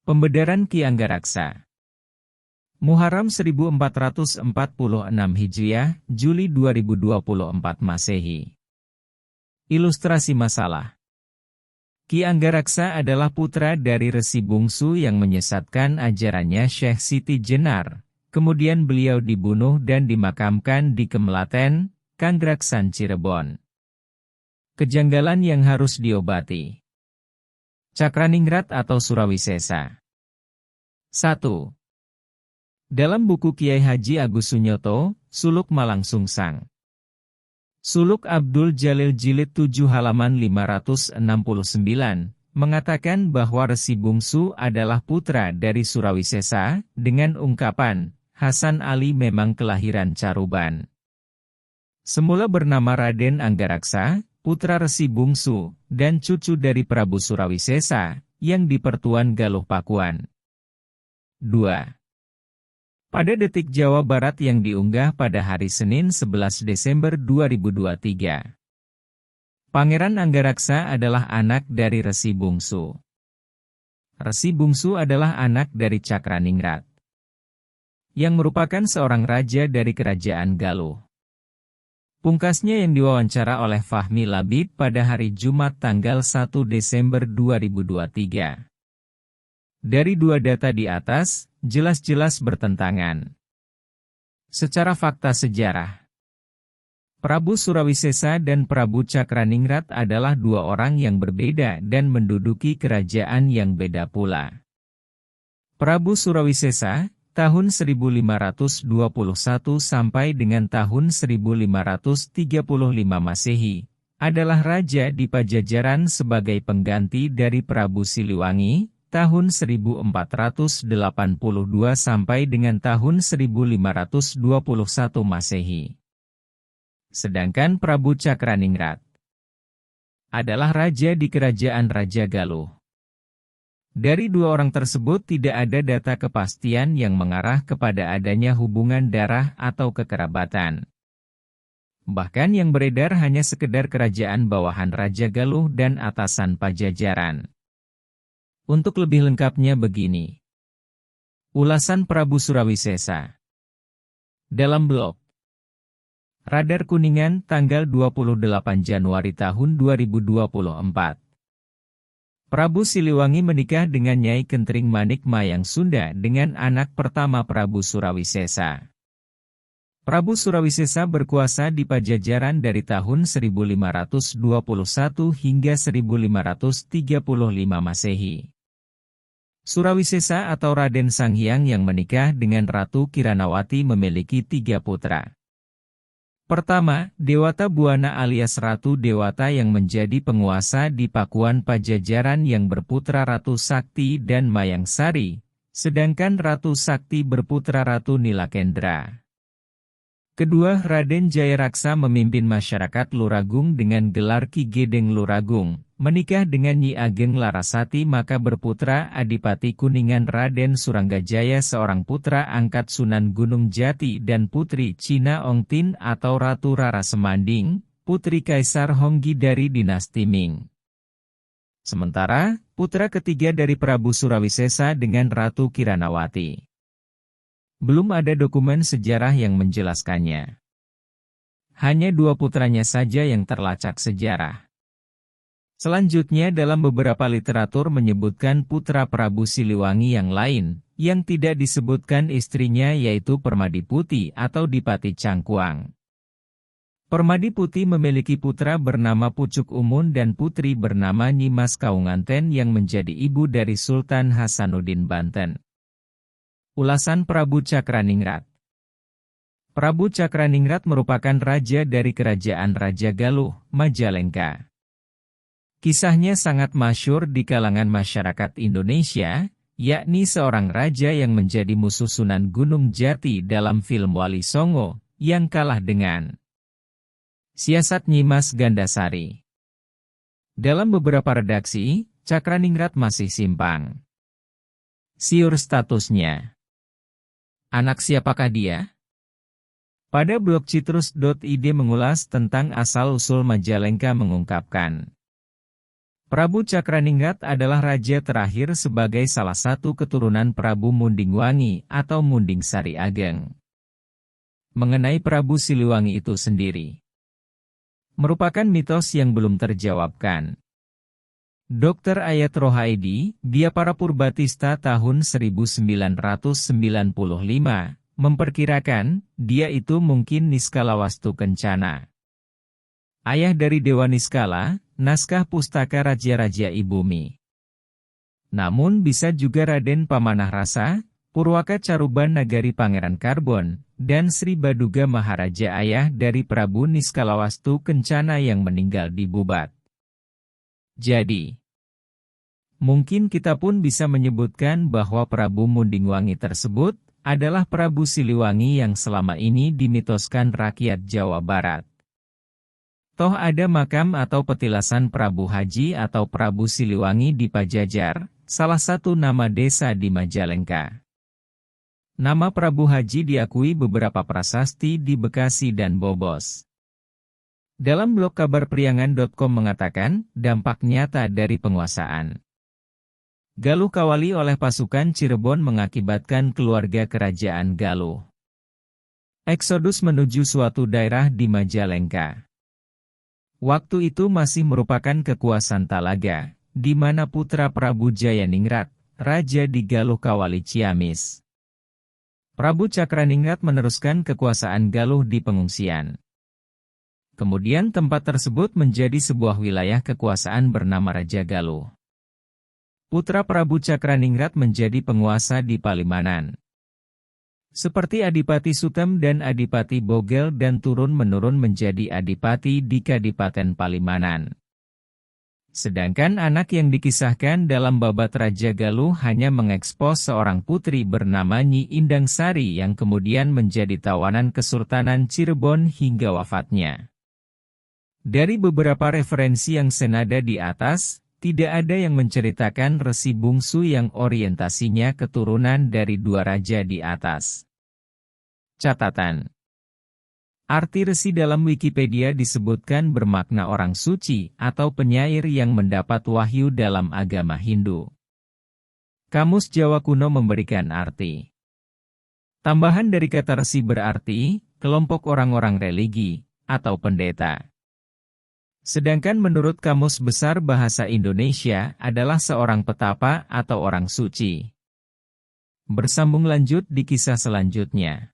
Pembedaran Ki Anggaraksa. Muharram 1446 Hijriah, Juli 2024 Masehi. Ilustrasi masalah. Ki Anggaraksa adalah putra dari resi bungsu yang menyesatkan ajarannya Syekh Siti Jenar. Kemudian beliau dibunuh dan dimakamkan di Kemelaten, Kanggraksan Cirebon. Kejanggalan yang harus diobati. Cakraningrat atau Surawisesa. 1. Dalam buku Kiai Haji Agus Sunyoto, Suluk Malang Sungsang. Suluk Abdul Jalil Jilid 7 halaman 569, mengatakan bahwa Resi Bungsu adalah putra dari Surawisesa, dengan ungkapan, Hasan Ali memang kelahiran Caruban. Semula bernama Raden Anggaraksa, putra Resi Bungsu, dan cucu dari Prabu Surawisesa, yang di Pertuan Galuh Pakuan. 2. Pada Detik Jawa Barat yang diunggah pada hari Senin 11 Desember 2023. Pangeran Anggaraksa adalah anak dari Resi Bungsu. Resi Bungsu adalah anak dari Cakraningrat, yang merupakan seorang raja dari Kerajaan Galuh. Pungkasnya yang diwawancara oleh Fahmi Labib pada hari Jumat tanggal 1 Desember 2023. Dari dua data di atas, jelas-jelas bertentangan. Secara fakta sejarah, Prabu Surawisesa dan Prabu Cakraningrat adalah dua orang yang berbeda dan menduduki kerajaan yang beda pula. Prabu Surawisesa, tahun 1521 sampai dengan tahun 1535 Masehi, adalah raja di Pajajaran sebagai pengganti dari Prabu Siliwangi, tahun 1482 sampai dengan tahun 1521 Masehi. Sedangkan Prabu Cakraningrat adalah raja di Kerajaan Raja Galuh. Dari dua orang tersebut tidak ada data kepastian yang mengarah kepada adanya hubungan darah atau kekerabatan. Bahkan yang beredar hanya sekedar kerajaan bawahan Raja Galuh dan atasan Pajajaran. Untuk lebih lengkapnya begini. Ulasan Prabu Surawisesa. Dalam blog Radar Kuningan tanggal 28 Januari tahun 2024. Prabu Siliwangi menikah dengan Nyai Kentring Manik Mayang Sunda dengan anak pertama Prabu Surawisesa. Prabu Surawisesa berkuasa di Pajajaran dari tahun 1521 hingga 1535 Masehi. Surawisesa atau Raden Sanghyang yang menikah dengan Ratu Kiranawati memiliki 3 putra. Pertama, Dewata Buana alias Ratu Dewata yang menjadi penguasa di Pakuan Pajajaran yang berputra Ratu Sakti dan Mayang Sari, sedangkan Ratu Sakti berputra Ratu Nilakendra. Kedua, Raden Jayaraksa memimpin masyarakat Luragung dengan gelar Ki Gedeng Luragung, menikah dengan Nyi Ageng Larasati maka berputra Adipati Kuningan Raden Suranggajaya seorang putra angkat Sunan Gunung Jati dan putri Cina Ongtin atau Ratu Rara Semanding, putri Kaisar Honggi dari dinasti Ming. Sementara, putra ketiga dari Prabu Surawisesa dengan Ratu Kiranawati. Belum ada dokumen sejarah yang menjelaskannya. Hanya 2 putranya saja yang terlacak sejarah. Selanjutnya dalam beberapa literatur menyebutkan putra Prabu Siliwangi yang lain, yang tidak disebutkan istrinya yaitu Permadiputi atau Dipati Cangkuang. Permadiputi memiliki putra bernama Pucuk Umun dan putri bernama Nyimas Kaunganten yang menjadi ibu dari Sultan Hasanuddin Banten. Ulasan Prabu Cakraningrat. Prabu Cakraningrat merupakan raja dari Kerajaan Raja Galuh, Majalengka. Kisahnya sangat masyhur di kalangan masyarakat Indonesia, yakni seorang raja yang menjadi musuh Sunan Gunung Jati dalam film Wali Songo, yang kalah dengan siasat Nyimas Gandasari. Dalam beberapa redaksi, Cakraningrat masih simpang siur statusnya. Anak siapakah dia? Pada blog citrus.id mengulas tentang asal-usul Majalengka mengungkapkan, Prabu Cakraningrat adalah raja terakhir sebagai salah satu keturunan Prabu Mundingwangi atau Munding Sari Ageng. Mengenai Prabu Siliwangi itu sendiri, merupakan mitos yang belum terjawabkan. Dr. Ayat Rohaidi, dia para Purbatista tahun 1995, memperkirakan, dia itu mungkin Niskalawastu Kencana. Ayah dari Dewa Niskala, naskah pustaka Raja-Raja Ibumi. Namun bisa juga Raden Pamanah Rasa, Purwaka Caruban Nagari Pangeran Karbon, dan Sri Baduga Maharaja ayah dari Prabu Niskalawastu Kencana yang meninggal di Bubat. Jadi, mungkin kita pun bisa menyebutkan bahwa Prabu Mundingwangi tersebut adalah Prabu Siliwangi yang selama ini dimitoskan rakyat Jawa Barat. Toh ada makam atau petilasan Prabu Haji atau Prabu Siliwangi di Pajajar, salah satu nama desa di Majalengka. Nama Prabu Haji diakui beberapa prasasti di Bekasi dan Bobos. Dalam blog kabarpriangan.com mengatakan, dampak nyata dari penguasaan Galuh Kawali oleh pasukan Cirebon mengakibatkan keluarga kerajaan Galuh eksodus menuju suatu daerah di Majalengka. Waktu itu masih merupakan kekuasaan Talaga, di mana putra Prabu Jayaningrat, raja di Galuh Kawali Ciamis. Prabu Cakraningrat meneruskan kekuasaan Galuh di pengungsian. Kemudian tempat tersebut menjadi sebuah wilayah kekuasaan bernama Raja Galuh. Putra Prabu Cakraningrat menjadi penguasa di Palimanan. Seperti Adipati Sutem dan Adipati Bogel dan turun-menurun menjadi Adipati di Kadipaten Palimanan. Sedangkan anak yang dikisahkan dalam babat Raja Galuh hanya mengekspos seorang putri bernama Nyi Indang Sari yang kemudian menjadi tawanan Kesultanan Cirebon hingga wafatnya. Dari beberapa referensi yang senada di atas, tidak ada yang menceritakan Resi Bungsu yang orientasinya keturunan dari dua raja di atas. Catatan. Arti resi dalam Wikipedia disebutkan bermakna orang suci atau penyair yang mendapat wahyu dalam agama Hindu. Kamus Jawa Kuno memberikan arti. Tambahan dari kata resi berarti, kelompok orang-orang religi, atau pendeta. Sedangkan menurut Kamus Besar Bahasa Indonesia adalah seorang petapa atau orang suci. Bersambung lanjut di kisah selanjutnya.